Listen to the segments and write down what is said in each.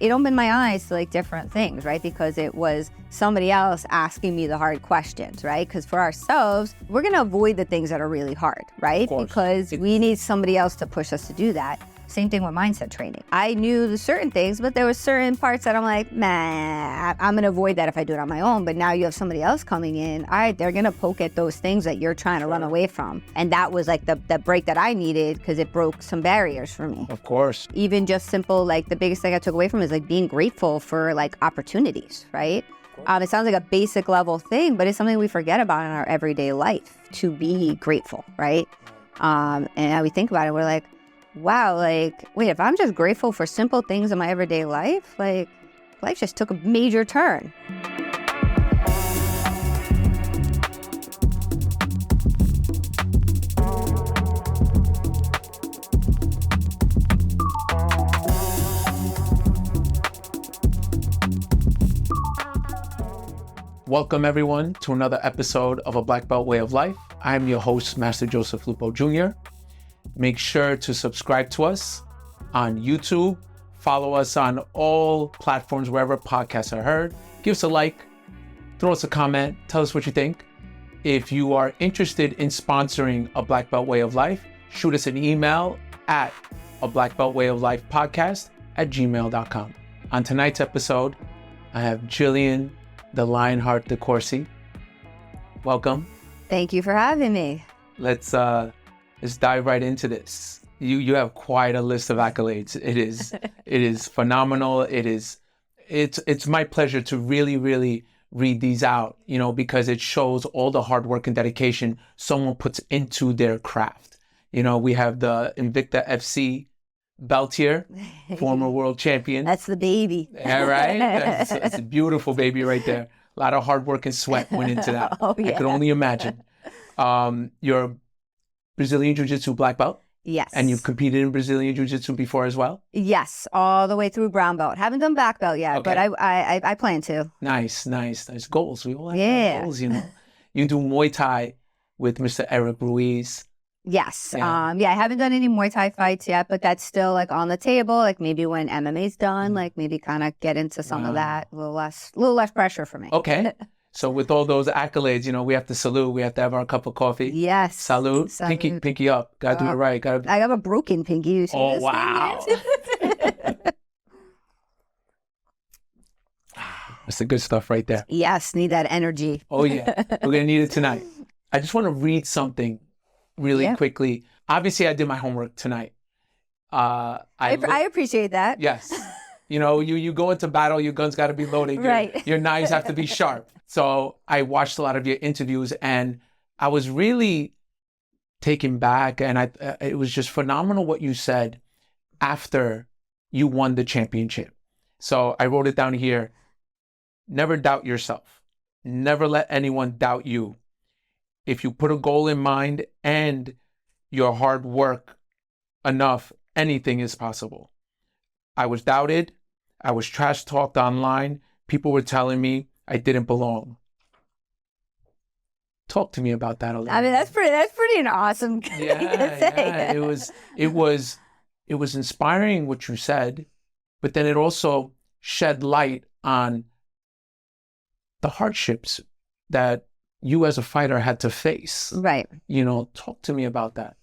It opened my eyes to like different things, right? Because it was somebody else asking me the hard questions, right? Because for ourselves, we're going to avoid the things that are really hard, right? Because we need somebody else to push us to do that. Same thing with mindset training. I knew the certain things, but there were certain parts that I'm like, nah, I'm going to avoid that if I do it on my own. But now you have somebody else coming in. All right, they're going to poke at those things that you're trying to run away from. And that was like the break that I needed because it broke some barriers for me. Of course. Even just simple, like the biggest thing I took away from is like being grateful for like opportunities, right? It sounds like a basic level thing, but it's something we forget about in our everyday life, to be grateful, right? And now we think about it, we're like, wow, like, wait, if I'm just grateful for simple things in my everyday life, like, life just took a major turn. Welcome everyone to another episode of A Black Belt Way of Life. I'm your host, Master Joseph Lupo Jr. Make sure to subscribe to us on YouTube. Follow us on all platforms wherever podcasts are heard. Give us a like, throw us a comment, tell us what you think. If you are interested in sponsoring A Black Belt Way of Life, shoot us an email at ablackbeltwayoflifepodcast@gmail.com. On tonight's episode, I have Jillian, the Lionheart DeCoursey. Welcome. Thank you for having me. Let's dive right into this. You have quite a list of accolades. It is phenomenal. It's my pleasure to really read these out, because it shows all the hard work and dedication someone puts into their craft. We have the Invicta FC belt here, former world champion. That's the baby. Yeah, right? That's a beautiful baby right there. A lot of hard work and sweat went into that. Oh, yeah. I could only imagine. You're Brazilian Jiu Jitsu black belt. Yes. And you've competed in Brazilian Jiu Jitsu before as well? Yes, all the way through brown belt. Haven't done black belt yet, Okay. but I plan to. Nice. Goals. We all have goals, You do Muay Thai with Mr. Eric Ruiz. Yes. Yeah. I haven't done any Muay Thai fights yet, but that's still like on the table. Like maybe when MMA's done, like maybe kind of get into some of that. A little less pressure for me. Okay. So with all those accolades, we have to salute. We have to have our cup of coffee. Yes. Salute. Pinky up. Gotta do it right. I have a broken pinky. You see this wow. That's the good stuff right there. Yes, need that energy. Oh yeah, we're gonna need it tonight. I just want to read something really quickly. Obviously, I did my homework tonight. I appreciate that. Yes. You go into battle, your gun's got to be loaded. Right. Your knives have to be sharp. So I watched a lot of your interviews and I was really taken back. And it was just phenomenal what you said after you won the championship. So I wrote it down here. Never doubt yourself. Never let anyone doubt you. If you put a goal in mind and your hard work enough, anything is possible. I was doubted. I was trash talked online. People were telling me I didn't belong. Talk to me about that a little. I mean, that's pretty an awesome thing to say. Yeah. It was inspiring what you said, but then it also shed light on the hardships that you as a fighter had to face. Right. Talk to me about that.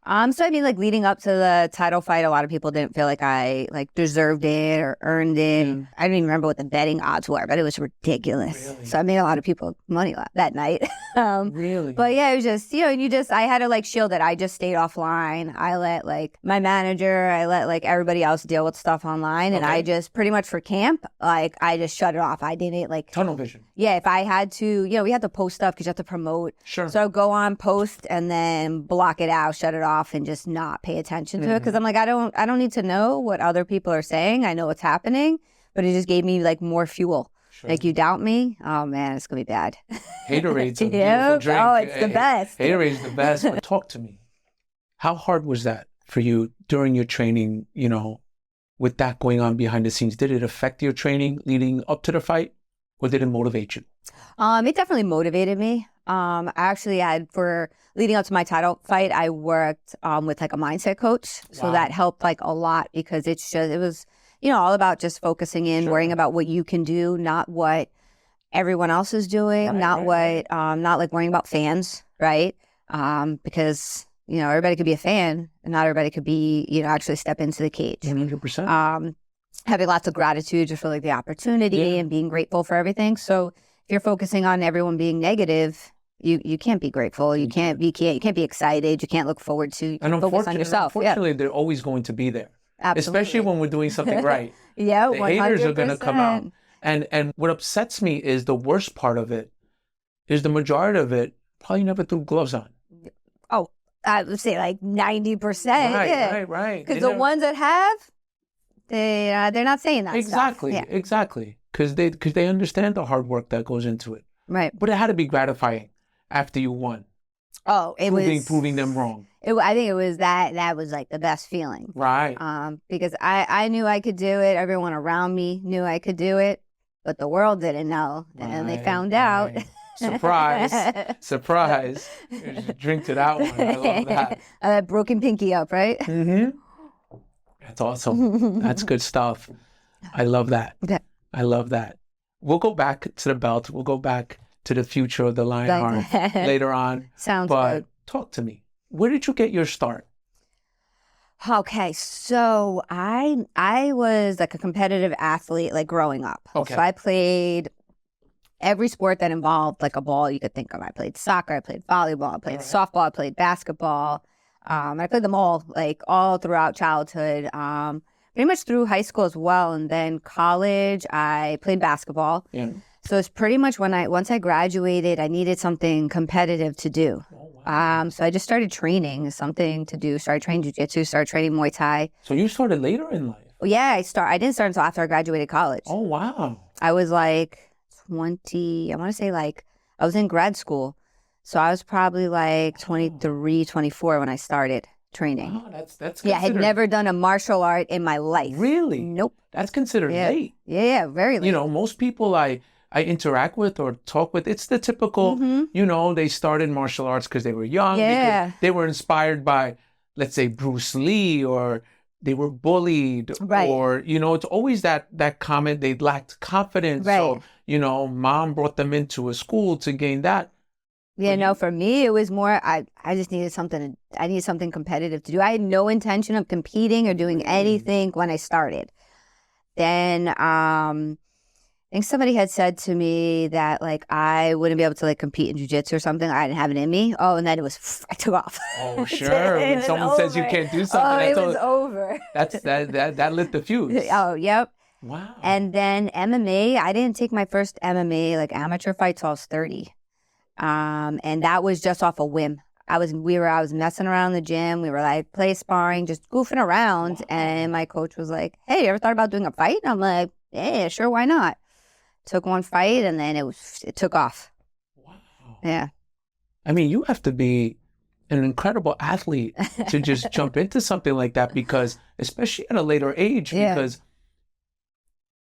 So I mean, like leading up to the title fight, a lot of people didn't feel like I deserved it or earned it. Mm. I don't even remember what the betting odds were, but it was ridiculous. Really? So I made a lot of people money that night. Really? But yeah, it was just, I had to shield it. I just stayed offline. I let my manager, I let everybody else deal with stuff online. And I just pretty much for camp, I just shut it off. I didn't tunnel vision. Yeah, if I had to, we had to post stuff because you have to promote. Sure. So I'd go on, post, and then block it out, shut it off, and just not pay attention to it. Because I'm like, I don't need to know what other people are saying. I know what's happening, but it just gave me more fuel. Sure. You doubt me? Oh man, it's gonna be bad. Haterade's a beautiful drink. Oh, it's the best. Haterade's the best. But talk to me. How hard was that for you during your training? With that going on behind the scenes, did it affect your training leading up to the fight, or did it motivate you? It definitely motivated me. I actually for leading up to my title fight, I worked with a mindset coach. So that helped a lot because it all about just focusing in, worrying about what you can do, not what everyone else is doing, not like worrying about fans, right? Because, everybody could be a fan and not everybody could be, actually step into the cage. 100%. Having lots of gratitude just for like the opportunity and being grateful for everything. So if you're focusing on everyone being negative, you can't be grateful. You can't be excited. You can't look forward to focus on yourself. Unfortunately, they're always going to be there. Absolutely. Especially when we're doing something right. The 100%. Haters are going to come out. And And what upsets me is the worst part of it is the majority of it probably never threw gloves on. Oh, I would say like 90%. Right. Because the ones that have, they're not saying that Exactly. stuff. Exactly. Because they understand the hard work that goes into it. Right. But it had to be gratifying after you won. Oh, Proving them wrong. I think it was that was like the best feeling. Right. Because I knew I could do it. Everyone around me knew I could do it, but the world didn't know. And they found out. Surprise. Surprise. Drink to that one. I love that. That broken pinky up, right? Mm-hmm. That's awesome. That's good stuff. I love that. I love that. We'll go back to the belt. We'll go back to the future of the Lionheart later on. Sounds but good. Talk to me. Where did you get your start? Okay, so I was like a competitive athlete like growing up. Okay. So I played every sport that involved like a ball you could think of. I played soccer, I played volleyball, I played softball, I played basketball. I played them all throughout childhood, pretty much through high school as well. And then college, I played basketball. Yeah. So it's pretty much once I graduated, I needed something competitive to do. Oh, wow. So I just started training, something to do. Started training Jiu Jitsu, started training Muay Thai. So you started later in life? Yeah, I didn't start until after I graduated college. Oh, wow. I was like 20, I want to say like, I was in grad school. So I was probably like 23, 24 when I started training. Oh, that's I had never done a martial art in my life. Really? Nope. That's considered late. Yeah, very late. Most people I interact with or talk with, it's the typical, they started martial arts because they were young. Yeah. Because they were inspired by, let's say, Bruce Lee, or they were bullied. Right. Or, it's always that comment, they lacked confidence. Right. So, mom brought them into a school to gain that. Yeah, no, for me, it was more, I just needed something competitive to do. I had no intention of competing or doing anything when I started. Then, I think somebody had said to me that, like, I wouldn't be able to, like, compete in jiu-jitsu or something. I didn't have it in me. Oh, and then I took off. Oh, sure. When someone says you can't do something, it was over. That lit the fuse. Oh, yep. Wow. And then MMA, I didn't take my first MMA, like, amateur fight till I was 30. And that was just off a whim. I was messing around in the gym. We were like play sparring, just goofing around. And my coach was like, "Hey, you ever thought about doing a fight?" And I'm like, "Yeah, sure, why not?" Took one fight, and then it took off. Wow. Yeah. I mean, you have to be an incredible athlete to just jump into something like that, because especially at a later age, because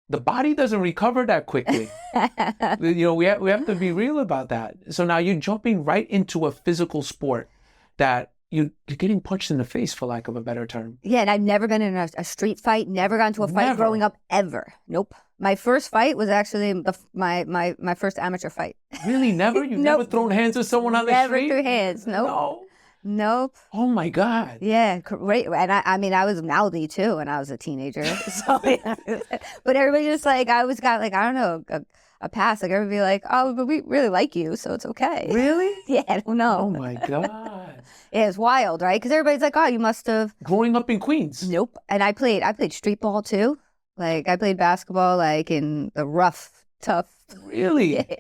the body doesn't recover that quickly. We have to be real about that. So now you're jumping right into a physical sport that you're getting punched in the face, for lack of a better term. Yeah, and I've never been in a street fight, never gone to a fight growing up, ever. Nope. My first fight was actually my first amateur fight. Really? Never? You've never thrown hands with someone on the street? Never threw hands. Nope. No. Nope. Oh my God. Yeah, great. And I mean, I was mouthy too when I was a teenager. So, but everybody just like, I always got like, I don't know, a pass. Like everybody like, "Oh, but we really like you, so it's okay." Really? Yeah, I don't know. Oh my God. Yeah, it's wild, right? Because everybody's like, "Oh, you must have." Growing up in Queens. Nope. And I played street ball too. Like I played basketball like in the rough, tough. Really? Yeah.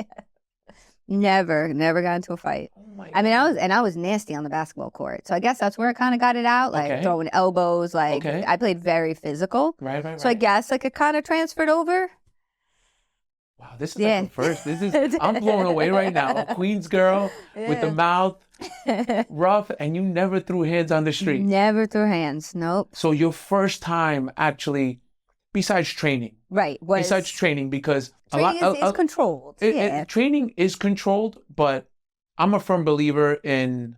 Never got into a fight. Oh my God. I mean, I was nasty on the basketball court. So I guess that's where I kind of got it out, like throwing elbows. Like I played very physical. Right. So I guess like it kind of transferred over. Wow, this is like the first. I'm blown away right now. A Queens girl with the mouth rough, and you never threw hands on the street. Never threw hands. Nope. So your first time actually, besides training. Right. Besides training, because training is controlled. Training is controlled, but I'm a firm believer in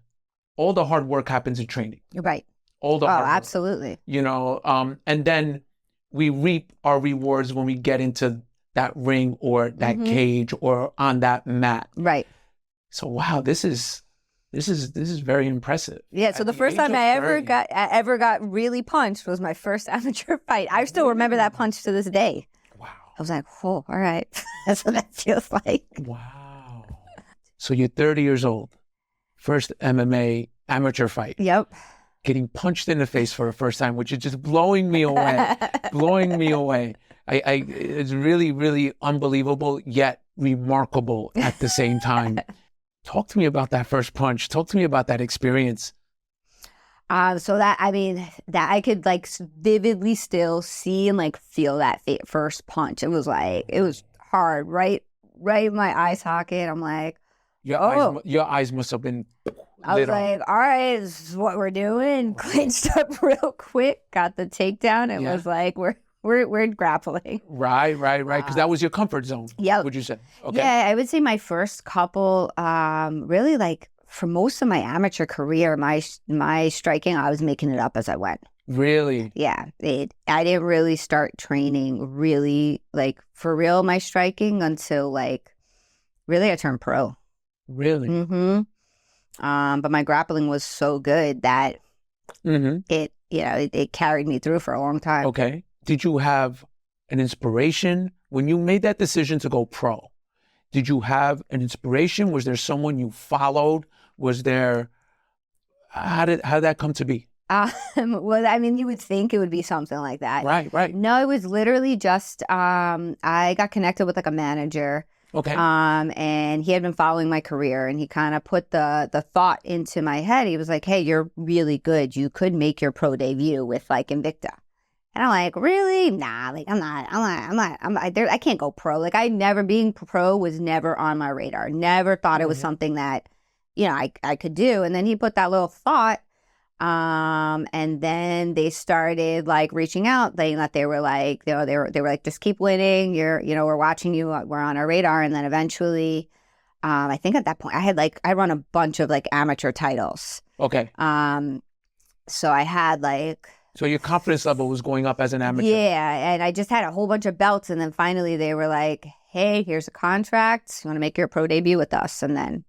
all the hard work happens in training. Right. All the hard work. Absolutely. And then we reap our rewards when we get into that ring or that cage or on that mat. Right. So wow, this is very impressive. Yeah. So the first time I ever got really punched was my first amateur fight. I still remember that punch to this day. Wow. I was like, oh, all right. That's what that feels like. Wow. So you're 30 years old, first MMA amateur fight. Yep. Getting punched in the face for the first time, which is just blowing me away, blowing me away. It's really, really unbelievable, yet remarkable at the same time. Talk to me about that first punch. Talk to me about that experience. So that, I mean, that I could like vividly still see and like feel that first punch. It was hard, right in my eye socket. I'm like, your eyes must have been I was like, all right, this is what we're doing. Clinched up real quick, got the takedown, and was like, we're grappling. Right. Because that was your comfort zone. Yeah. Would you say? Okay. Yeah, I would say my first couple, really like for most of my amateur career, my striking, I was making it up as I went. Really? Yeah. I didn't really start training really like for real my striking until like really I turned pro. Really? Mm-hmm. But my grappling was so good that it carried me through for a long time. Okay. Did you have an inspiration when you made that decision to go pro? Did you have an inspiration? Was there someone you followed? Was there, how did that come to be? Well, I mean, you would think it would be something like that. Right. No, it was literally just, I got connected with like a manager. Okay. And he had been following my career, and he kind of put the thought into my head. He was like, hey, you're really good. You could make your pro debut with like Invicta. And I'm like, really? Nah, like I can't go pro. Like being pro was never on my radar. Never thought it was something that, I could do. And then he put that little thought. And then they started like reaching out, saying that they were like, they were like, just keep winning. We're watching you. We're on our radar. And then eventually, I think at that point I run a bunch of like amateur titles. Okay. So I had like. So your confidence level was going up as an amateur. Yeah. And I just had a whole bunch of belts. And then finally they were like, hey, here's a contract. You want to make your pro debut with us? And then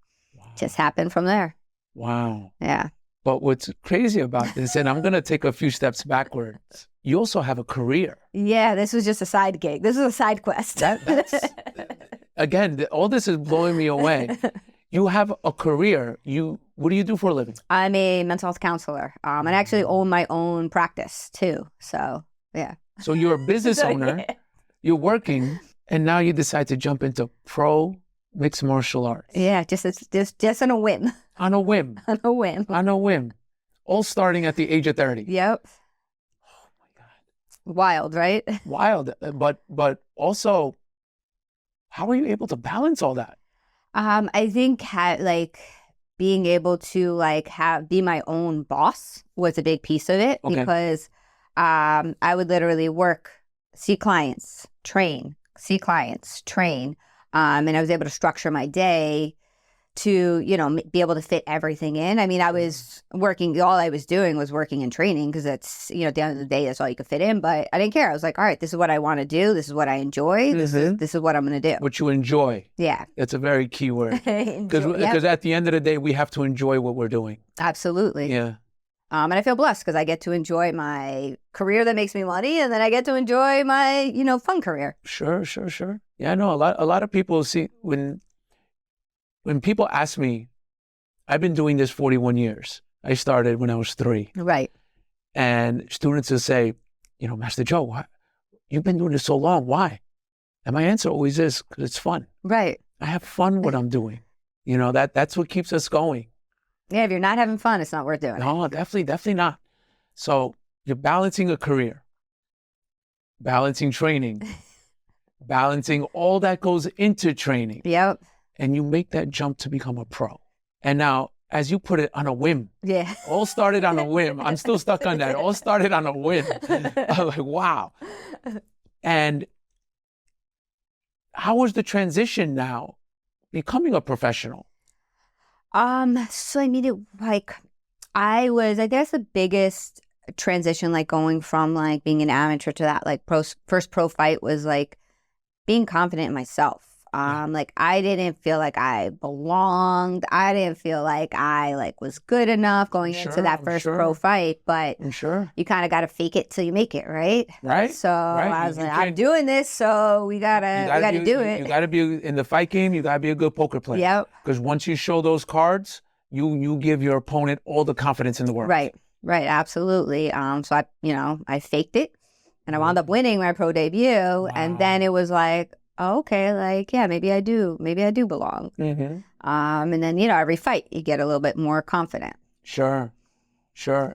just happened from there. Wow. Yeah. But what's crazy about this, and I'm going to take a few steps backwards, you also have a career. Yeah, this was just a side gig. This was a side quest. Again, all this is blowing me away. You have a career. What do you do for a living? I'm a mental health counselor. And I actually own my own practice too. So, yeah. So you're a business owner, you're working, and now you decide to jump into pro mixed martial arts. Yeah, just on a whim. On a whim. On a whim. On a whim. All starting at the age of 30. Yep. Oh my God. Wild, right? Wild. But also, how are you able to balance all that? I think being able to be my own boss was a big piece of it. Okay. Because I would literally work, see clients, train, and I was able to structure my day to, be able to fit everything in. I mean, I was working, all I was doing was working and training because that's, at the end of the day, that's all you could fit in. But I didn't care. I was like, all right, this is what I want to do. This is what I enjoy. This is what I'm going to do. What you enjoy. Yeah. It's a very key word. Because at the end of the day, we have to enjoy what we're doing. Absolutely. Yeah. And I feel blessed because I get to enjoy my career that makes me money, and then I get to enjoy my, fun career. Sure. Yeah, I know a lot of people see when people ask me, I've been doing this 41 years. I started when I was 3. Right. And students will say, Master Joe, why? You've been doing this so long. Why? And my answer always is, because it's fun. Right. I have fun what I'm doing. That's what keeps us going. Yeah, if you're not having fun, it's not worth doing. No, definitely not. So you're balancing a career, balancing training, balancing all that goes into training. Yep. And you make that jump to become a pro. And now, as you put it, on a whim. Yeah. All started on a whim. I'm still stuck on that. All started on a whim. I'm like, wow. And how was the transition now, becoming a professional? So I mean, I guess the biggest transition, like going from like being an amateur to that like first pro fight was like being confident in myself. Like I didn't feel like I belonged. I didn't feel like I like was good enough going into that first pro fight, but you kind of got to fake it till you make it, right? Right. So I was like, I'm doing this, so we gotta do it. You gotta be in the fight game. You gotta be a good poker player. Yep. Because once you show those cards, you give your opponent all the confidence in the world. Right. Right. Absolutely. So I faked it, and I wound up winning my pro debut, and then it was like, oh, okay, like, yeah, maybe I do belong. And then, every fight you get a little bit more confident. Sure.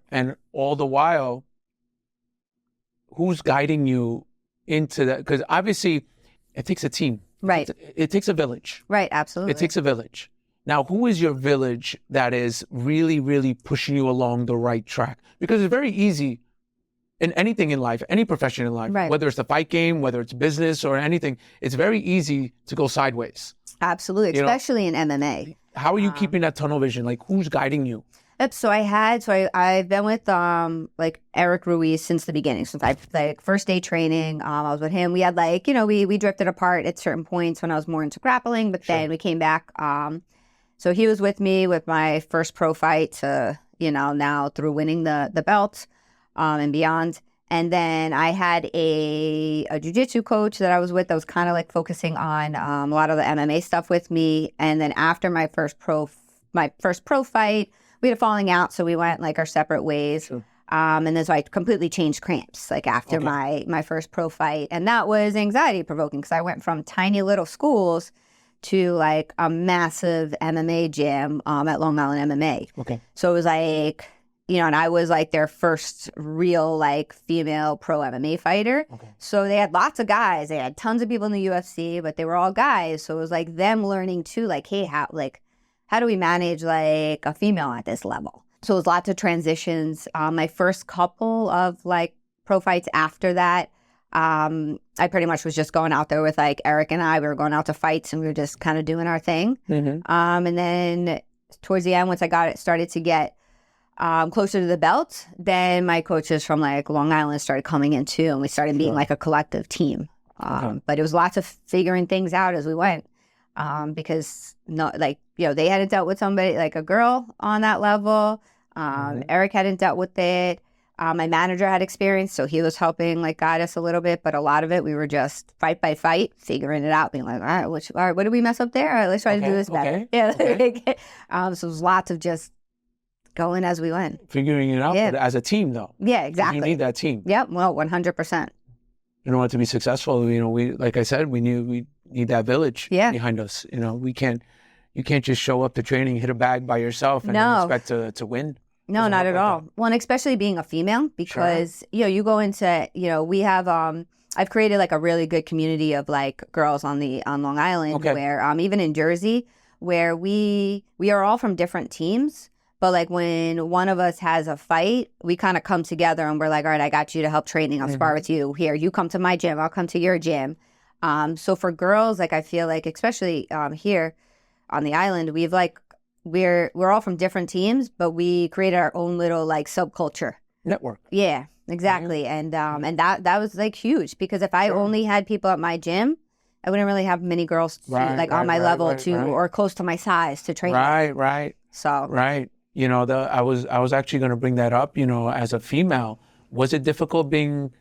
And all the while, who's guiding you into that? Because obviously it takes a team. Right. It takes a village. Right, absolutely. It takes a village. Now, who is your village that is really, really pushing you along the right track? Because it's very easy in anything in life, any profession in life, whether it's the fight game, whether it's business or anything, it's very easy to go sideways. Absolutely, especially in MMA. How are you keeping that tunnel vision? Like, who's guiding you? So I've been with like Eric Ruiz since the beginning, since I like first day training. I was with him. We had like, we drifted apart at certain points when I was more into grappling, but then we came back. So he was with me with my first pro fight to, now through winning the belt. And beyond. And then I had a jiu-jitsu coach that I was with that was kind of like focusing on a lot of the MMA stuff with me. And then after my first pro fight, we had a falling out, so we went like our separate ways. Sure. And then so I completely changed cramps like after my first pro fight. And that was anxiety provoking because I went from tiny little schools to like a massive MMA gym at Long Island MMA. Okay. So it was like, and I was like their first real like female pro MMA fighter. Okay. So they had lots of guys. They had tons of people in the UFC, but they were all guys. So it was like them learning too, like, hey, how do we manage like a female at this level? So it was lots of transitions. My first couple of like pro fights after that, I pretty much was just going out there with like Eric and I. We were going out to fights and we were just kind of doing our thing. And then towards the end, once I started to get closer to the belt, then my coaches from like Long Island started coming in too, and we started being like a collective team. But it was lots of figuring things out as we went, because they hadn't dealt with somebody like a girl on that level. Eric hadn't dealt with it. My manager had experience, so he was helping like guide us a little bit, but a lot of it we were just fight by fight, figuring it out, being like, all right, what did we mess up there? All right, let's try to do this better. Yeah. So it was lots of just going as we went. Figuring it out, but as a team, though. Yeah, exactly. You need that team. Yep, well, 100%. In order to be successful, we, like I said, we need that village behind us. You can't just show up to training, hit a bag by yourself, and then expect to win. No, not at all. Well, and especially being a female, because, you go into, we have, I've created like a really good community of like girls on Long Island, where, even in Jersey, where we are all from different teams. But like when one of us has a fight, we kind of come together and we're like, all right, I got you to help training. I'll spar with you. Here, you come to my gym. I'll come to your gym. So for girls, like I feel like, especially here on the island, we've like, we're all from different teams, but we created our own little like subculture. Network. Yeah, exactly. And that was like huge, because if I only had people at my gym, I wouldn't really have many girls on my level or close to my size to train. Right. So. Right. I was actually going to bring that up, as a female. Was it difficult being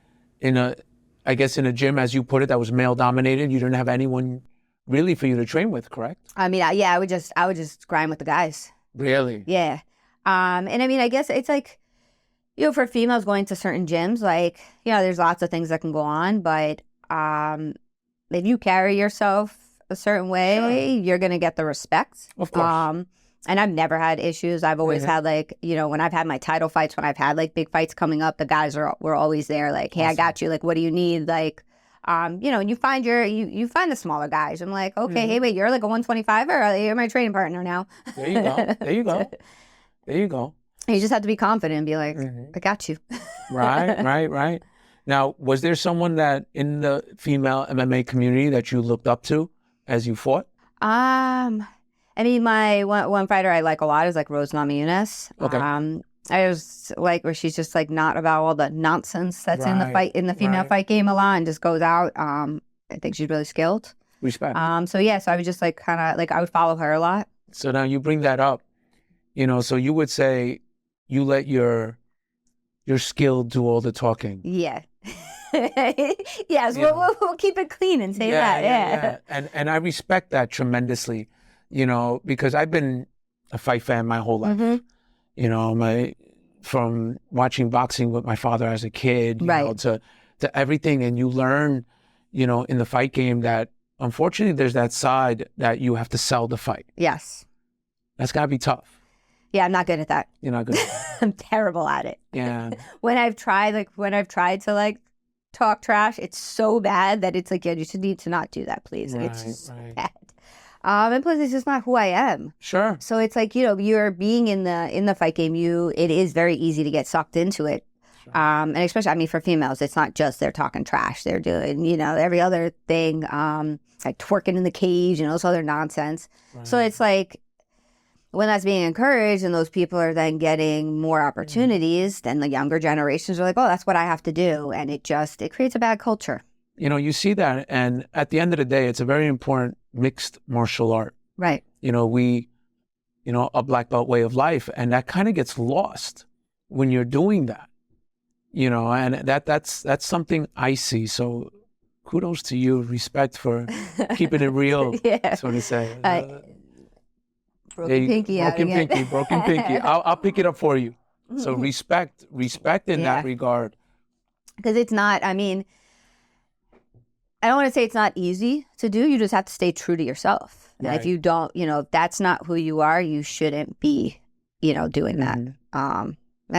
in a gym, as you put it, that was male dominated? You didn't have anyone really for you to train with, correct? I mean, I would just grind with the guys. Really? Yeah. And I mean, I guess it's like, for females going to certain gyms, like, there's lots of things that can go on, but if you carry yourself a certain way, you're going to get the respect. Of course. And I've never had issues. I've always had like, when I've had my title fights, when I've had like big fights coming up, the guys were always there. Like, hey, I got you. Like, what do you need? Like, and you find you find the smaller guys. I'm like, okay, hey, wait, you're like a 125er. You're my training partner now. There you go. You just have to be confident and be like, I got you. Right. Now, was there someone that in the female MMA community that you looked up to as you fought? I mean, my one fighter I like a lot is like Rose Namajunas. Okay. I was like, where she's just like not about all the nonsense that's in the fight, in the female fight game a lot, and just goes out. I think she's really skilled. Respect. So yeah, so I would just like kind of like, I would follow her a lot. So now you bring that up, you know, so you would say you let your skill do all the talking. Yeah. Yes, we'll keep it clean and say that. Yeah. And I respect that tremendously, you know, because I've been a fight fan my whole life. You know, from watching boxing with my father as a kid, you know, to everything. And you learn, you know, in the fight game that unfortunately there's that side that you have to sell the fight. Yes. That's got to be tough. Yeah, I'm not good at that. You're not good at that. I'm terrible at it. Yeah. When I've tried to like talk trash, it's so bad that it's like, yeah, you should need to not do that, please. It's bad. And plus, it's just not who I am. Sure. So it's like, you know, you're being in the fight game. It is very easy to get sucked into it. Sure. And especially, I mean, for females, it's not just they're talking trash. They're doing, you know, every other thing, like twerking in the cage and all this other nonsense. So it's like, when that's being encouraged and those people are then getting more opportunities, then the younger generations are like, oh, that's what I have to do. And it creates a bad culture. You know, you see that. And at the end of the day, it's a very important mixed martial art. Right. You know, a black belt way of life. And that kind of gets lost when you're doing that, you know, and that's something I see. So kudos to you. Respect for keeping it real, so to say. Broken pinky. I'll pick it up for you. So respect in that regard. Because it's not, I mean, I don't want to say it's not easy to do. You just have to stay true to yourself. And if you don't, you know, if that's not who you are, you shouldn't be, you know, doing that. And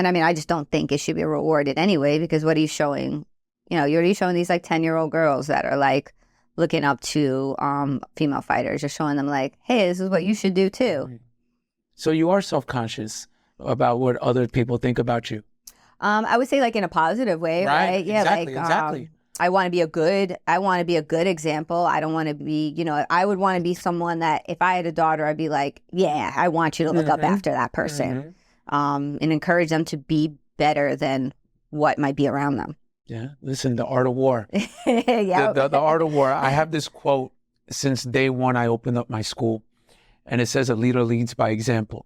I mean, I just don't think it should be rewarded anyway, because what are you showing? You know, you're showing these like 10-year-old girls that are like looking up to female fighters. You're showing them like, hey, this is what you should do too. So you are self-conscious about what other people think about you? I would say like in a positive way, right? Yeah, exactly. I want to be a good example. I don't want to be, you know, I would want to be someone that if I had a daughter, I'd be like, yeah, I want you to look up after that person, and encourage them to be better than what might be around them. Yeah. Listen, the art of war. Yeah. The art of war. I have this quote since day one I opened up my school, and it says a leader leads by example,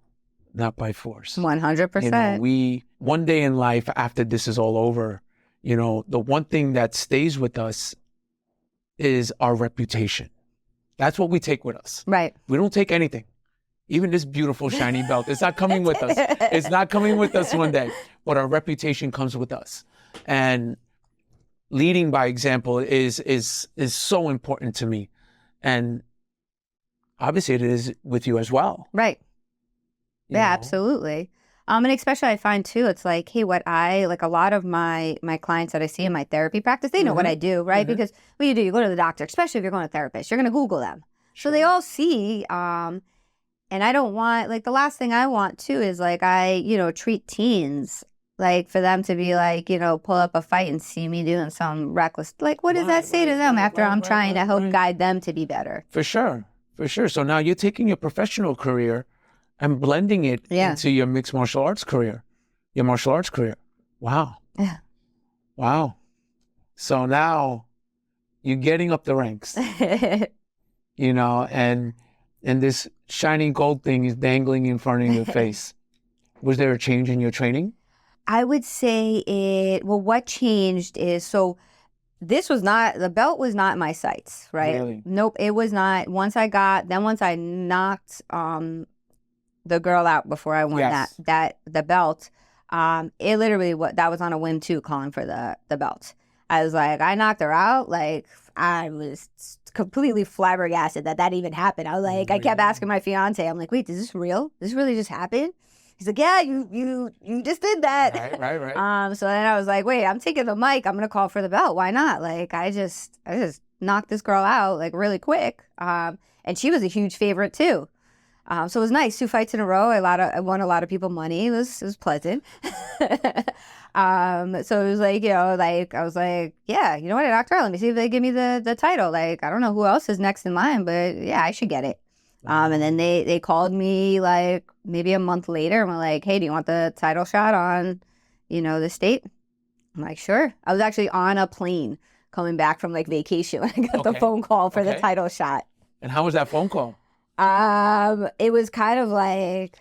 not by force. 100%. You know, one day in life after this is all over, you know, the one thing that stays with us is our reputation. That's what we take with us. Right. We don't take anything. Even this beautiful shiny belt, it's not coming with us. It's not coming with us one day, but our reputation comes with us. And leading by example is so important to me. And obviously it is with you as well. Right. Yeah, absolutely. And especially I find too, it's like, hey, like a lot of my clients that I see in my therapy practice, they know what I do, right? Because what you do, you go to the doctor, especially if you're going to a therapist, you're going to Google them. Sure. So they all see, and I don't want, like the last thing I want too is like treat teens, like for them to be like, you know, pull up a fight and see me doing some reckless, like what does that say to them after I'm trying to help guide them to be better? For sure. So now you're taking your professional career and blending it into your mixed martial arts career, your martial arts career. Wow. Yeah. Wow. So now you're getting up the ranks, you know, and this shiny gold thing is dangling in front of your face. Was there a change in your training? I would say what changed is, so the belt was not my sights, right? Really? Nope, it was not. Once I knocked the girl out before I won the belt, it literally, that was on a whim too, calling for the belt. I was like, I knocked her out. Like, I was completely flabbergasted that even happened. I was like, I kept asking my fiance, I'm like, wait, is this real? This really just happened? He's like, yeah, you just did that. Right. So then I was like, wait, I'm taking the mic. I'm gonna call for the belt. Why not? Like, I just knocked this girl out like really quick. And she was a huge favorite too. So it was nice. 2 fights in a row. I won a lot of people money. It was pleasant. So it was like, you know, like I was like, yeah, you know what, I knocked her out. Let me see if they give me the title. Like, I don't know who else is next in line, but yeah, I should get it. And then they called me like maybe a month later and were like, hey, do you want the title shot on, the state? I'm like, sure. I was actually on a plane coming back from like vacation when I got the phone call for the title shot. And how was that phone call? It was kind of like,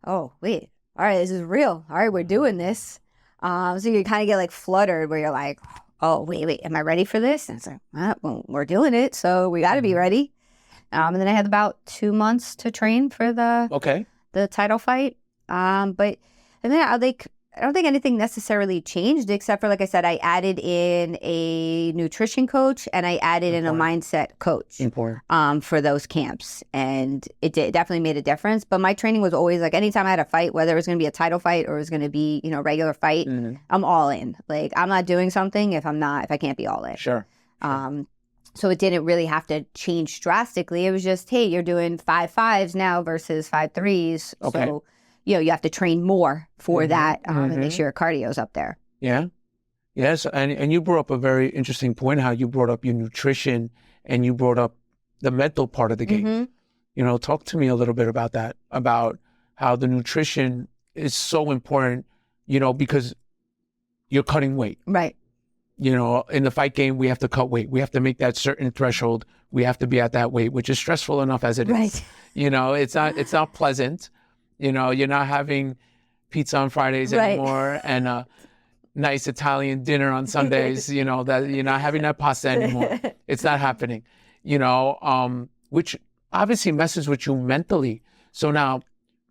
oh, wait, all right, this is real. All right, we're doing this. So you kind of get like fluttered where you're like, oh, wait, am I ready for this? And it's like, well, we're doing it, so we got to be ready. And then I had about 2 months to train for the title fight. But and then I don't think anything necessarily changed except for, like I said, I added in a nutrition coach and I added in a mindset coach for those camps. And it definitely made a difference. But my training was always like anytime I had a fight, whether it was going to be a title fight or it was going to be, a regular fight, I'm all in. Like I'm not doing something if I can't be all in. Sure. So it didn't really have to change drastically. It was just, hey, you're doing 5.5s now versus 5.3s. Okay. So, you have to train more for that and make sure your cardio's up there. Yeah. Yes. And you brought up a very interesting point, how you brought up your nutrition and you brought up the mental part of the game. Talk to me a little bit about that, about how the nutrition is so important, because you're cutting weight. Right. In the fight game, we have to cut weight. We have to make that certain threshold. We have to be at that weight, which is stressful enough as it is. It's not pleasant. You're not having pizza on Fridays anymore and a nice Italian dinner on Sundays, that you're not having that pasta anymore. It's not happening, which obviously messes with you mentally. So now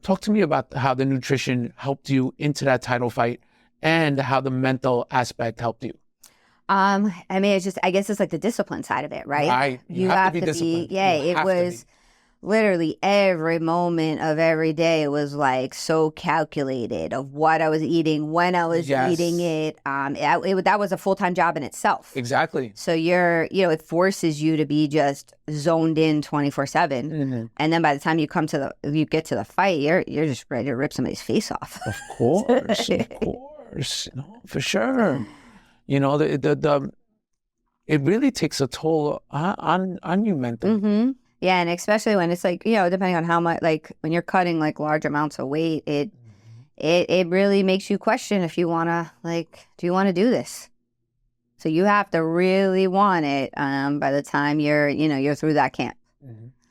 talk to me about how the nutrition helped you into that title fight and how the mental aspect helped you. I guess it's like the discipline side of it, right? Right. You have to be disciplined. It was literally every moment of every day was like so calculated of what I was eating, when I was eating it. That was a full-time job in itself. Exactly. So it forces you to be just zoned in 24/7. And then by the time you get to the fight, you're just ready to rip somebody's face off. Of course. No, for sure. It really takes a toll on you mentally. Yeah, and especially when it's like, depending on how much, like when you're cutting like large amounts of weight, it really makes you question if you want to, like, do you want to do this? So you have to really want it by the time you're through that camp.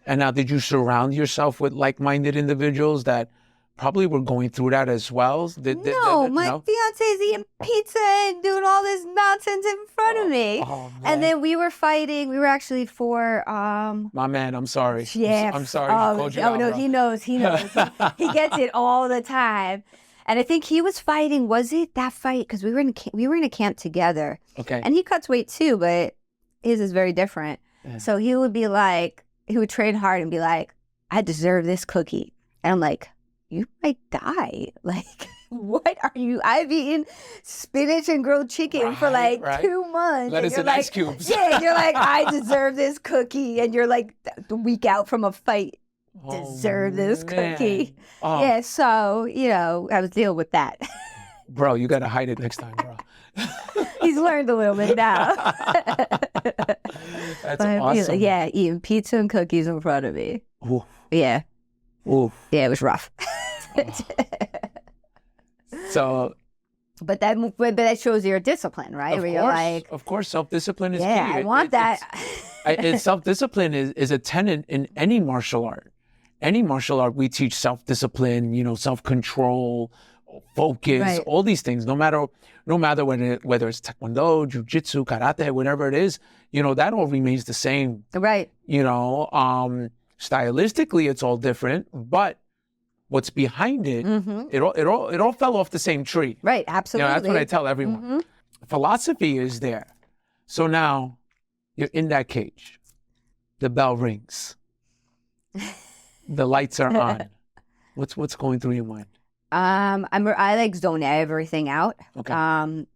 And now, did you surround yourself with like-minded individuals that probably were going through that as well? My fiance's eating pizza and doing all this nonsense in front of me. And then we were fighting. We were actually for... My man, I'm sorry. Yeah. I'm sorry. He knows. He gets it all the time. And I think he was fighting, was it that fight? Because we were in a camp together. Okay. And he cuts weight too, but his is very different. Yeah. So he would train hard and be like, I deserve this cookie. And I'm like, you might die. Like, what are you? I've eaten spinach and grilled chicken for like 2 months. Lettuce and ice cubes. Yeah, you're like, I deserve this cookie. And you're like, the week out from a fight, deserve this cookie. Yeah, so, I was dealing with that. Bro, you got to hide it next time, bro. He's learned a little bit now. That's awesome. Yeah, eating pizza and cookies in front of me. Ooh. Yeah. Ooh. Yeah, it was rough. So, but that shows your discipline, right? Of course, self-discipline is key. Yeah, I want that. Self-discipline is a tenet in any martial art. Any martial art, we teach self-discipline, self-control, focus, all these things. No matter whether it's taekwondo, jiu-jitsu, karate, whatever it is, that all remains the same. Right. Stylistically, it's all different, but what's behind it, it all fell off the same tree. Right, absolutely. That's what I tell everyone. Philosophy is there. So now you're in that cage. The bell rings. The lights are on. What's going through your mind? I like zone everything out. Okay.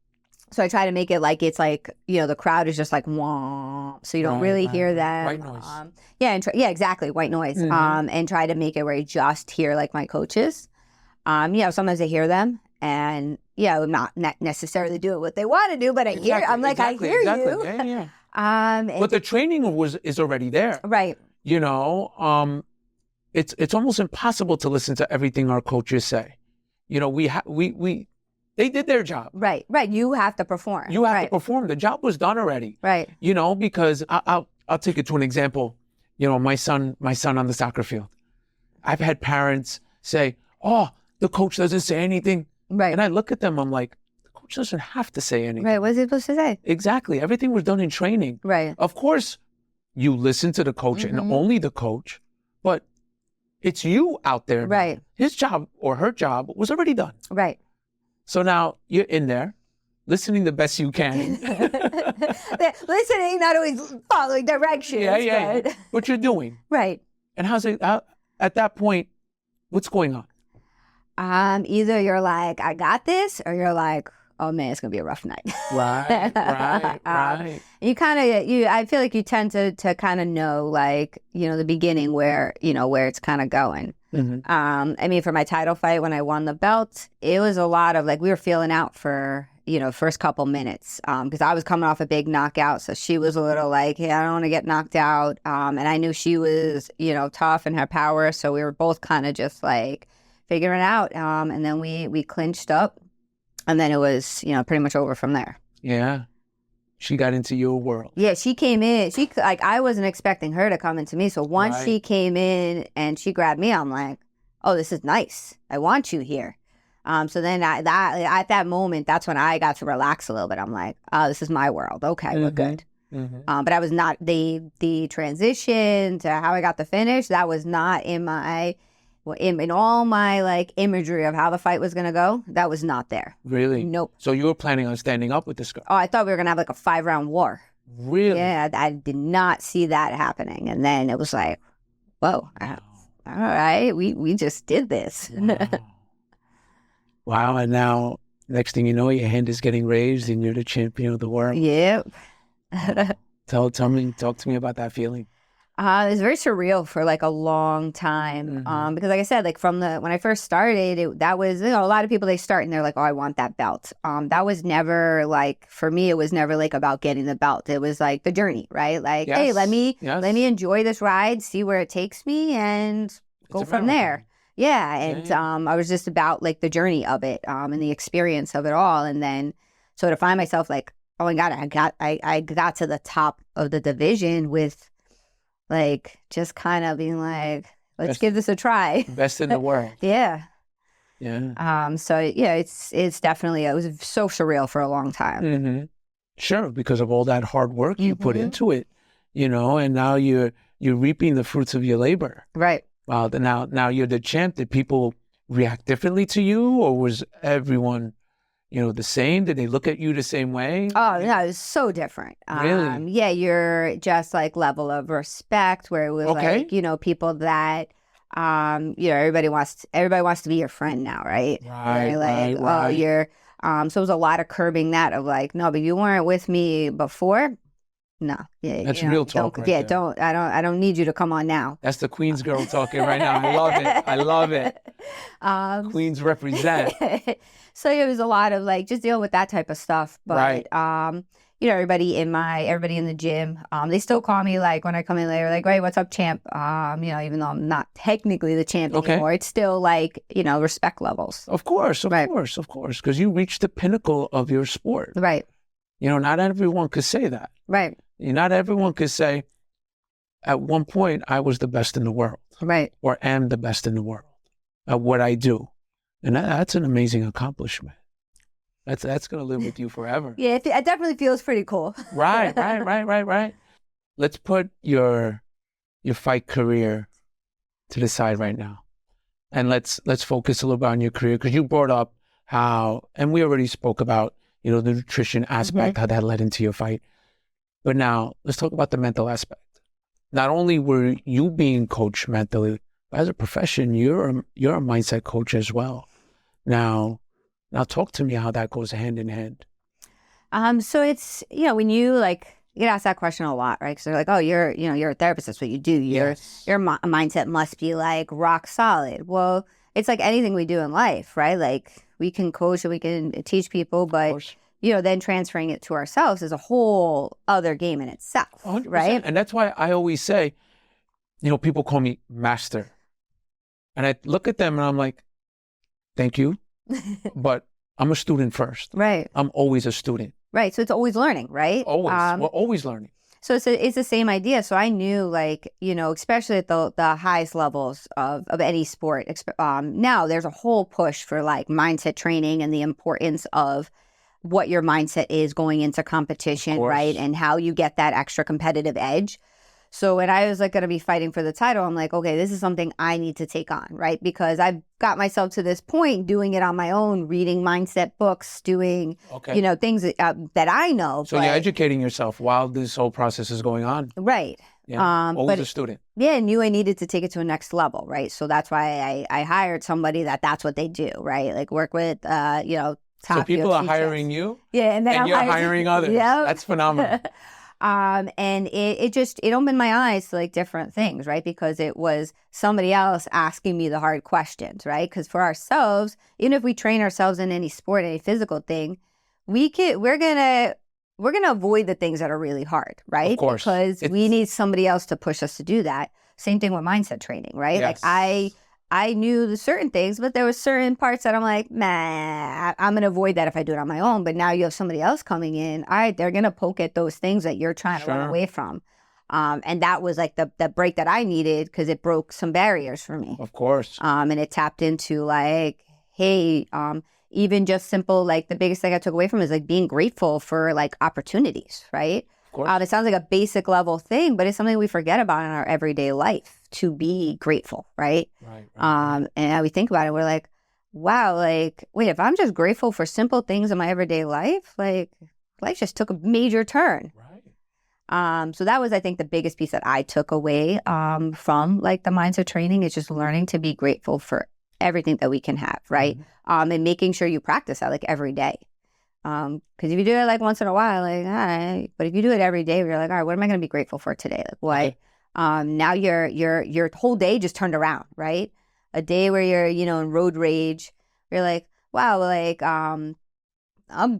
So I try to make it like it's like, the crowd is just like, wah, so you don't really hear them. White noise. Exactly, white noise. And try to make it where you just hear like my coaches. Sometimes I hear them and, not necessarily doing what they want to do, but I hear you. Yeah. But the training is already there. Right. it's almost impossible to listen to everything our coaches say. You know, they did their job. Right. You have to perform. You have to perform. The job was done already. Right. You know, because I'll take it to an example. You know, my son on the soccer field. I've had parents say, "Oh, the coach doesn't say anything." Right. And I look at them, I'm like, the coach doesn't have to say anything. Right. What is he supposed to say? Exactly. Everything was done in training. Right. Of course, you listen to the coach and only the coach, but it's you out there. Right. His job or her job was already done. Right. So now you're in there, listening the best you can. Listening, not always following directions. Yeah. But... What you're doing. Right. And how's it, at that point, what's going on? Either you're like, I got this, or you're like, oh man, it's gonna be a rough night. Right. You kind of, I feel like you tend to kind of know, like, you know, the beginning where it's kind of going. I mean, for my title fight, when I won the belt, it was a lot of like, we were feeling out for, you know, first couple minutes, because I was coming off a big knockout. So she was a little like, hey, I don't want to get knocked out. And I knew she was, you know, tough and had power. So we were both kind of just like figuring it out. And then we clinched up, and then it was, you know, pretty much over from there. Yeah. She got into your world. Yeah, she came in. I wasn't expecting her to come into me. So once she came in and she grabbed me, I'm like, oh, this is nice. I want you here. So then at that moment, that's when I got to relax a little bit. I'm like, oh, this is my world. Okay, we're good. But I was not, the transition to how I got the finish, that was not in all my like imagery of how the fight was going to go. That was not there. Really? Nope. So you were planning on standing up with this girl? Oh, I thought we were going to have like a 5-round war. Really? Yeah, I did not see that happening. And then it was like, whoa, all right, we just did this. Wow. And now, next thing you know, your hand is getting raised and you're the champion of the world. Yep. Talk to me about that feeling. It was very surreal for like a long time. Because like I said, like when I first started, that was, you know, a lot of people, they start and they're like, oh, I want that belt. That was never like, for me, it was never like about getting the belt. It was like the journey, right? Like, hey, let me enjoy this ride, see where it takes me, and go from there. Yeah. And I was just about like the journey of it, and the experience of it all. And then so to find myself like, oh my God, I got to the top of the division with like just kind of being like, let's give this a try. Best in the world. Yeah. So yeah, it's definitely, it was so surreal for a long time. Sure, because of all that hard work you put into it, you know, and now you're reaping the fruits of your labor. Right. Wow. Now you're the champ. Did people react differently to you, or was everyone, you know, the same? Did they look at you the same way? Oh, yeah, it was so different. Really? Yeah, you're just like level of respect where it was like, you know, people that, you know, everybody wants to be your friend now, right? Right. You're, so it was a lot of curbing that of like, no, but you weren't with me before. No. Yeah. That's real talk. I don't need you to come on now. That's the Queens girl talking right now. I love it. Queens represent. So it was a lot of like just dealing with that type of stuff. But you know, everybody in the gym, they still call me like when I come in later, like, hey, what's up, champ? You know, even though I'm not technically the champ anymore, it's still like, you know, respect levels. Of course. Because you reached the pinnacle of your sport. Right. You know, not everyone could say that. Right. Not everyone could say, at one point, I was the best in the world. Right. Or am the best in the world at what I do. And that's an amazing accomplishment. That's going to live with you forever. Yeah, it definitely feels pretty cool. Right. Let's put your fight career to the side right now. And let's focus a little bit on your career, because you brought up how, and we already spoke about, you know, the nutrition aspect, how that led into your fight. But now let's talk about the mental aspect. Not only were you being coached mentally, but as a profession, you're a mindset coach as well. Now talk to me how that goes hand in hand. So it's, you know, when you get asked that question a lot, right? Because they're like, oh, you're a therapist. That's what you do. Your mindset must be like rock solid. Well, it's like anything we do in life, right? Like we can coach and we can teach people, but you know, then transferring it to ourselves is a whole other game in itself, 100%. Right? And that's why I always say, you know, people call me master And I look at them and I'm like, thank you, but I'm a student first. Right. I'm always a student. Right. So it's always learning, right? Always. We're always learning. So it's the same idea. So I knew, like, you know, especially at the highest levels of any sport, now there's a whole push for like mindset training and the importance of what your mindset is going into competition, right? And how you get that extra competitive edge. So when I was like going to be fighting for the title, I'm like, okay, this is something I need to take on, right? Because I've got myself to this point doing it on my own, reading mindset books, doing, you know, things that I know. So you're educating yourself while this whole process is going on. Right. Yeah. Always a student. Yeah, I knew I needed to take it to a next level, right? So that's why I hired somebody that's what they do, right? Like work with, you know, top So people UFC are hiring you? Yeah. And then you're hiring others. Yeah. That's phenomenal. And it opened my eyes to like different things, right? Because it was somebody else asking me the hard questions, right? Because for ourselves, even if we train ourselves in any sport, any physical thing, we're gonna avoid the things that are really hard, right? Of course. Because we need somebody else to push us to do that. Same thing with mindset training, right? Yes. Like I knew the certain things, but there were certain parts that I'm like, nah, I'm going to avoid that if I do it on my own. But now you have somebody else coming in. All right, they're going to poke at those things that you're trying to run away from. And that was like the break that I needed because it broke some barriers for me. Of course. And it tapped into like, hey, even just simple, like the biggest thing I took away from is like being grateful for like opportunities, right? It sounds like a basic level thing, but it's something we forget about in our everyday life, to be grateful, right? Right. And we think about it, we're like, wow, like, wait, if I'm just grateful for simple things in my everyday life, like life just took a major turn. Right. So that was, I think, the biggest piece that I took away from like the mindset training is just learning to be grateful for everything that we can have, right? Mm-hmm. And making sure you practice that like every day. Because if you do it like once in a while, like, all right, but if you do it every day, you're like, all right, what am I going to be grateful for today? Like, what? Now your whole day just turned around, right? A day where you're, you know, in road rage, you're like, wow, like, I'm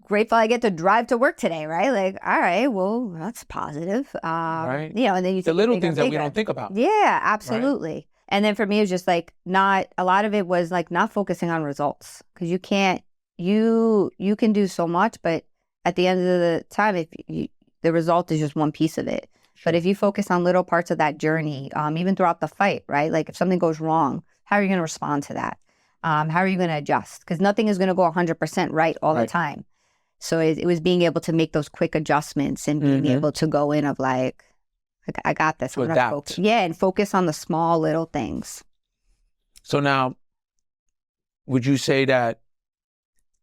grateful I get to drive to work today, right? Like, all right, well, that's positive. Right. You know, and then you the little things that we don't think about. Yeah, absolutely. Right. And then for me, it was just like a lot of it was like not focusing on results, because you can't. You can do so much, but at the end of the time, the result is just one piece of it. Sure. But if you focus on little parts of that journey, even throughout the fight, right? Like if something goes wrong, how are you going to respond to that? How are you going to adjust? Because nothing is going to go 100% right all the time. So it was being able to make those quick adjustments and being able to go in of like I got this. To adapt. And focus on the small little things. So now, would you say that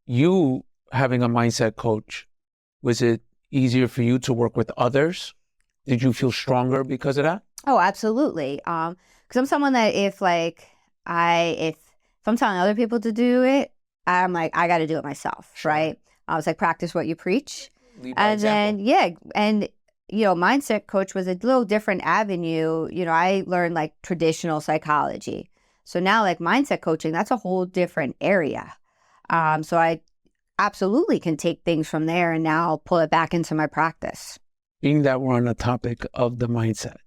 you having a mindset coach, was it easier for you to work with others? Did you feel stronger because of that? Oh, absolutely. Because I'm someone that if I'm telling other people to do it, I'm like, I got to do it myself, right? I was like, practice what you preach. And then, and, you know, mindset coach was a little different avenue. You know, I learned like traditional psychology. So now like mindset coaching, that's a whole different area. So I absolutely can take things from there and now pull it back into my practice. Being that we're on the topic of the mindset,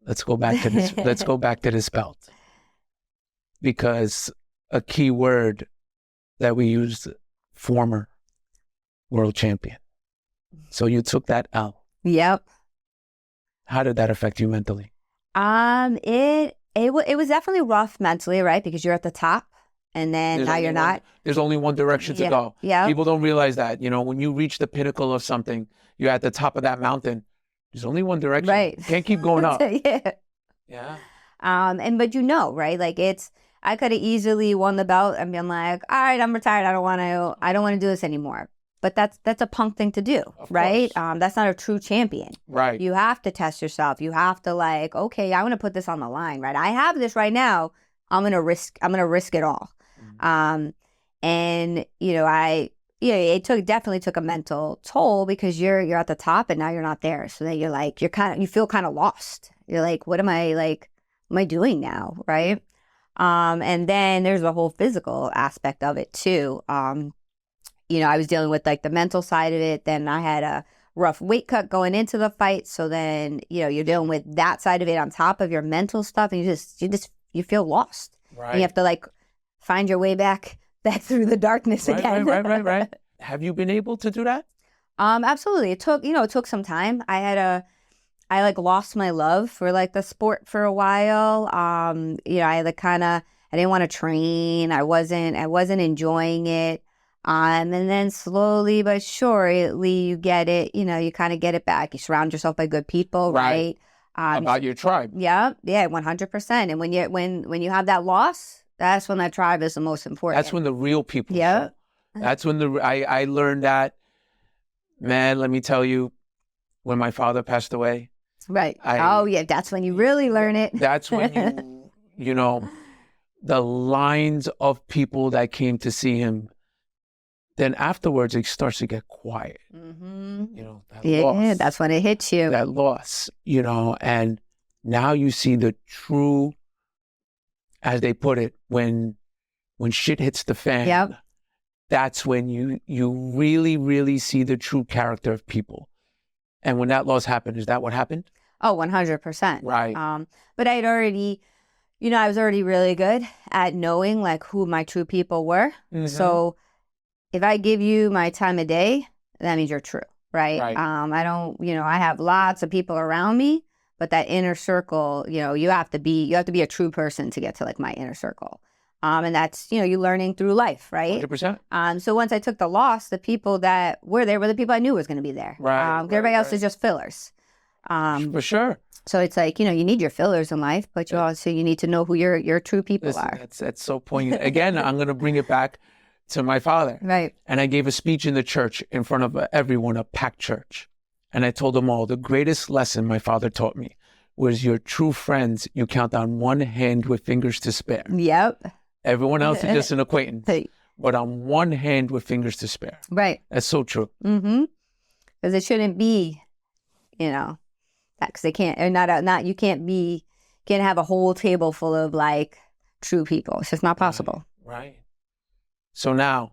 let's go back to this. Let's go back to this belt, because a key word that we used, former world champion. So you took that L. Yep. How did that affect you mentally? It was definitely rough mentally, right? Because you're at the top. And then now you're not. There's only one direction to go. Yeah. People don't realize that. You know, when you reach the pinnacle of something, you're at the top of that mountain. There's only one direction. Right. You can't keep going up. Yeah. But you know, right? Like I could have easily won the belt and been like, all right, I'm retired. I don't want to do this anymore. But that's a punk thing to do, right? That's not a true champion. Right. You have to test yourself. You have to like, okay, I want to put this on the line, right? I have this right now. I'm gonna risk it all. And you know, it definitely took a mental toll, because you're at the top and now you're not there. So then you're like, you feel kind of lost. You're like, what am I doing now? Right. And then there's the whole physical aspect of it too. You know, I was dealing with like the mental side of it. Then I had a rough weight cut going into the fight. So then, you know, you're dealing with that side of it on top of your mental stuff. And you just you feel lost. Right. And you have to like find your way back through the darkness again. Right. Have you been able to do that? Absolutely. It took some time. I like lost my love for like the sport for a while. I didn't want to train. I wasn't enjoying it. And then slowly but surely you get it, you kind of get it back. You surround yourself by good people, right? About your tribe. Yeah, 100%. And when you have that loss, that's when that tribe is the most important. That's when the real people show. That's when I learned that, man, let me tell you, when my father passed away. Right. That's when you really learn it. That's when the lines of people that came to see him, then afterwards it starts to get quiet. Mm-hmm. That loss. Yeah, that's when it hits you. That loss, and now you see the true, as they put it, when shit hits the fan. Yep. That's when you really, really see the true character of people. And when that loss happened, is that what happened? Oh, 100%. Right. But I was already really good at knowing like who my true people were. Mm-hmm. So if I give you my time of day, that means you're true, right? I have lots of people around me, but that inner circle, you have to be a true person to get to like my inner circle. And that's, you're learning through life, right? 100%. So once I took the loss, the people that were there were the people I knew was going to be there. Right. Everybody else is just fillers. For sure. So it's like, you need your fillers in life, but you need to know who your true people are. That's so poignant. Again, I'm going to bring it back to my father. Right. And I gave a speech in the church in front of everyone, a packed church. And I told them all, the greatest lesson my father taught me was your true friends, you count on one hand with fingers to spare. Yep. Everyone else is just an acquaintance, but on one hand with fingers to spare. Right. That's so true. Mm-hmm. Because it shouldn't be, because they can't, or you can't have a whole table full of like true people. It's just not possible. Right. So now,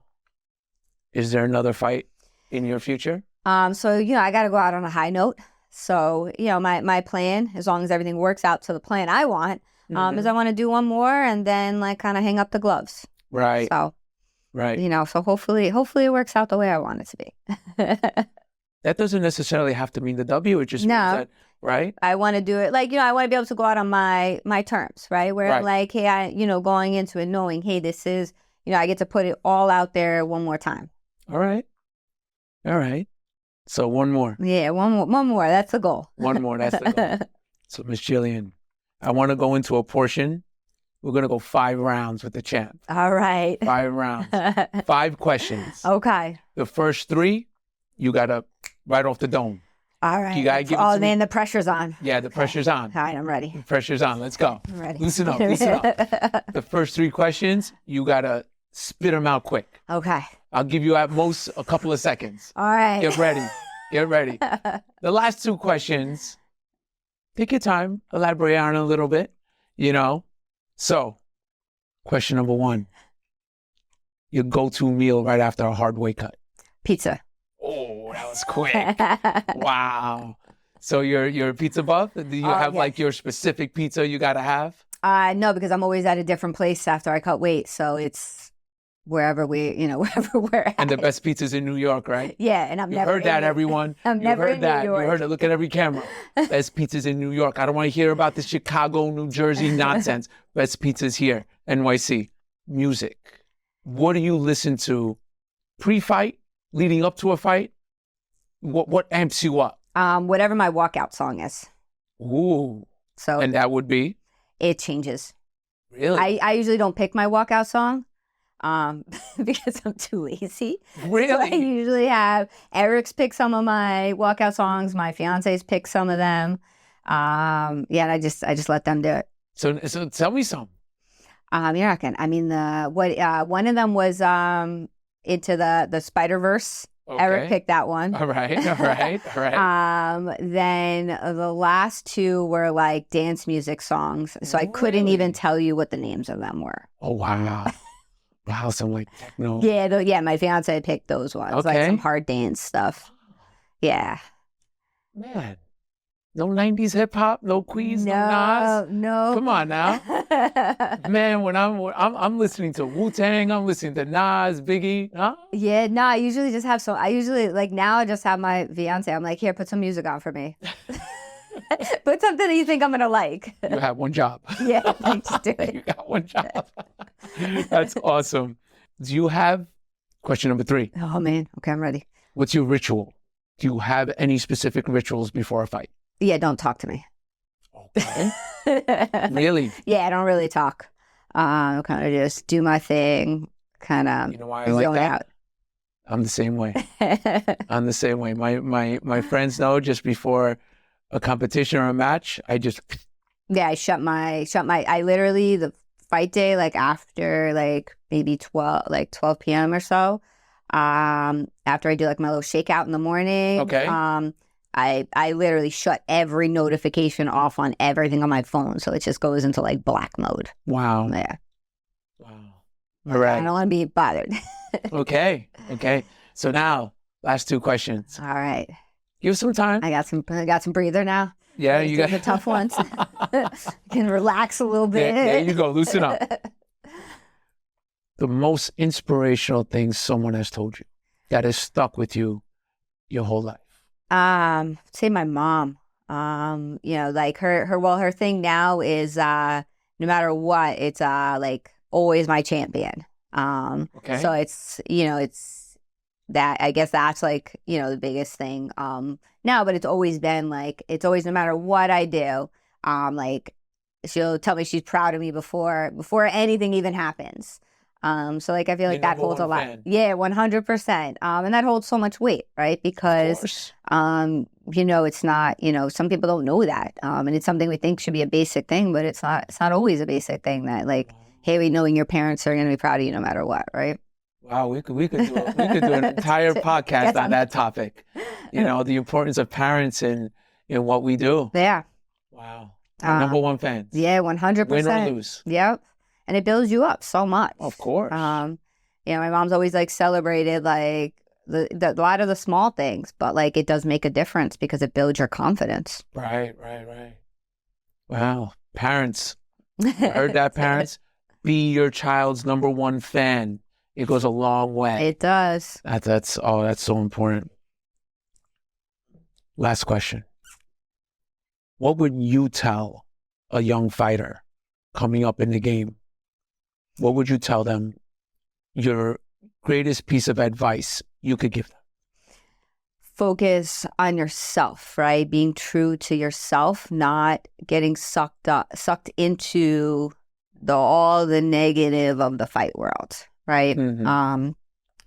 is there another fight in your future? I got to go out on a high note. So, my plan, as long as everything works out to the plan I want, is I want to do one more and then like kind of hang up the gloves. Right. So, right. So hopefully it works out the way I want it to be. That doesn't necessarily have to mean the W. It just means that, right? I want to do it like, I want to be able to go out on my terms, right? Where I'm like, hey, going into it knowing, hey, this is, I get to put it all out there one more time. All right. So one more. Yeah, one more. That's the goal. One more. That's the goal. So Miss Jillian, I want to go into a portion. We're going to go 5 rounds with the champ. All right. 5 rounds. 5 questions. Okay. The first 3, you got to right off the dome. All right. You got to give it to me. The pressure's on. Yeah, the pressure's on. All right, I'm ready. The pressure's on. Let's go. I'm ready. Loosen up. The first 3 questions, you got to spit them out quick. Okay. I'll give you at most a couple of seconds. All right. Get ready. The last 2 questions, take your time, elaborate on it a little bit, So, question number 1, your go-to meal right after a hard weight cut. Pizza. Oh, that was quick. Wow. So you're a pizza buff? Do you have like your specific pizza you got to have? No, because I'm always at a different place after I cut weight. So it's wherever we're at. And the best pizza's in New York, right? Yeah, and You heard that, everyone. I'm never in New York. You heard it. Look at every camera. Best pizza's in New York. I don't want to hear about the Chicago, New Jersey nonsense. Best pizza's here. NYC. Music. What do you listen to pre-fight, leading up to a fight? What amps you up? Whatever my walkout song is. Ooh. So. And that would be? It changes. Really? I usually don't pick my walkout song. Because I'm too lazy. Really? So I usually have Eric's pick some of my walkout songs. My fiance's pick some of them. And I just let them do it. So tell me some. You're not gonna. I mean, one of them was into the Spider-Verse. Okay. Eric picked that one. All right. Then the last 2 were like dance music songs. So I couldn't even tell you what the names of them were. Oh, wow. Wow, some like techno. Yeah, my fiance picked those ones. Okay. Like some hard dance stuff. Yeah. Man, No 90s hip hop, no Queens, no Nas. No. Come on now, man. When I'm listening to Wu-Tang, I'm listening to Nas, Biggie. Huh? Yeah, no. I usually just have I usually like now. I just have my fiance. I'm like, here, put some music on for me. Put something that you think I'm gonna like. You have one job. Yeah, just do it. You got one job. That's awesome. Do you have question number 3? Oh man. Okay, I'm ready. What's your ritual? Do you have any specific rituals before a fight? Yeah, don't talk to me. Okay. Really? Yeah, I don't really talk. Kind of just do my thing. Kind of. You know why I like that? Out. I'm the same way. I'm the same way. My friends know just before a competition or a match, I just. Yeah, I I literally the fight day, like after like maybe 12 p.m. or so. After I do like my little shakeout in the morning. Okay. I literally shut every notification off on everything on my phone. So it just goes into like black mode. Wow. Yeah. Wow. All right. I don't want to be bothered. Okay. So now, last 2 questions. All right. Give some time. I got some breather now. Yeah, you got the tough ones. Can relax a little bit. There you go. Loosen up. The most inspirational thing someone has told you that has stuck with you your whole life. Say my mom. Like her thing now is no matter what, it's like always my champion. Okay. So it's that, I guess that's like, the biggest thing. Now, but it's always been like, it's always no matter what I do, like she'll tell me she's proud of me before anything even happens. So like I feel like that holds a lot. Fan. Yeah, 100%. And that holds so much weight, right? Because it's not, some people don't know that. And it's something we think should be a basic thing, but it's not always a basic thing that like, hey, knowing your parents are going to be proud of you no matter what, right? Wow, we could do an entire podcast on that topic. The importance of parents in what we do. Yeah. Wow. Number 1 fans. Yeah, 100%. Win or lose. Yep. And it builds you up so much. Of course. My mom's always like celebrated like a lot of the small things, but like it does make a difference because it builds your confidence. Right. Wow. Parents. I heard that, parents. Be your child's number 1 fan. It goes a long way. It does. That's so important. Last question. What would you tell a young fighter coming up in the game? What would you tell them? Your greatest piece of advice you could give them? Focus on yourself, right? Being true to yourself, not getting sucked into all the negative of the fight world, right? Mm-hmm.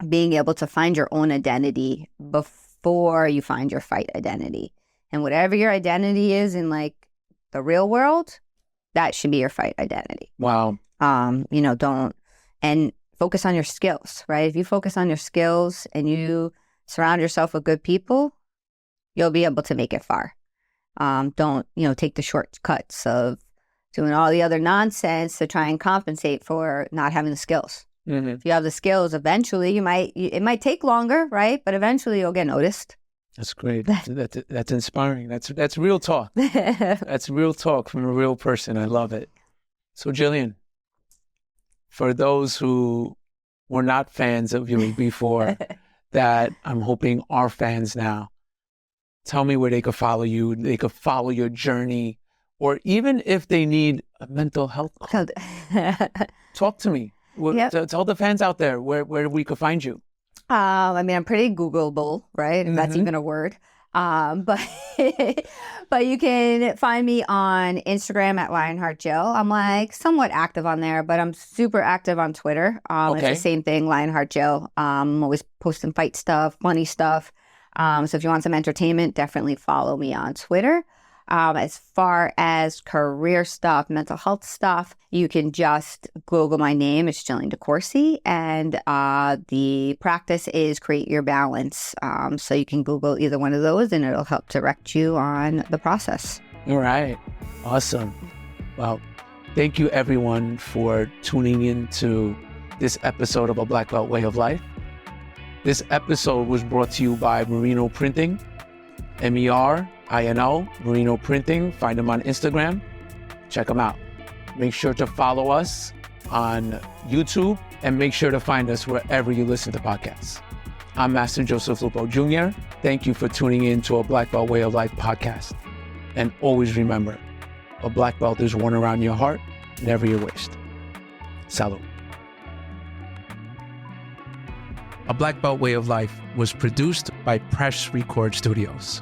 Being able to find your own identity before you find your fight identity. And whatever your identity is in like the real world, that should be your fight identity. Wow. And focus on your skills, right? If you focus on your skills and you surround yourself with good people, you'll be able to make it far. Don't, take the shortcuts of doing all the other nonsense to try and compensate for not having the skills. Mm-hmm. If you have the skills, eventually it might take longer, right? But eventually you'll get noticed. That's great. That's inspiring. That's real talk. That's real talk from a real person. I love it. So Jillian, for those who were not fans of you before, that I'm hoping are fans now, tell me where they could follow you. They could follow your journey, or even if they need a mental health coach. Talk to me. Yep. Tell the fans out there where we could find you. I'm pretty Googleable, right? If that's even a word. But you can find me on Instagram at Lionheart Jill. I'm like somewhat active on there, but I'm super active on Twitter. It's the same thing, Lionheart Jill. I'm always posting fight stuff, funny stuff. So if you want some entertainment, definitely follow me on Twitter. As far as career stuff, mental health stuff, you can just Google my name. It's Jillian DeCoursey, and the practice is Create Your Balance. So you can Google either one of those, and it'll help direct you on the process. All right. Awesome. Well, thank you everyone for tuning in to this episode of A Black Belt Way of Life. This episode was brought to you by Merino Printing, MER, INO, Merino Printing. Find them on Instagram. Check them out. Make sure to follow us on YouTube and make sure to find us wherever you listen to podcasts. I'm Master Joseph Lupo Jr. Thank you for tuning in to a Black Belt Way of Life podcast. And always remember, a black belt is worn around your heart, never your waist. Salud. A Black Belt Way of Life was produced by Press Record Studios.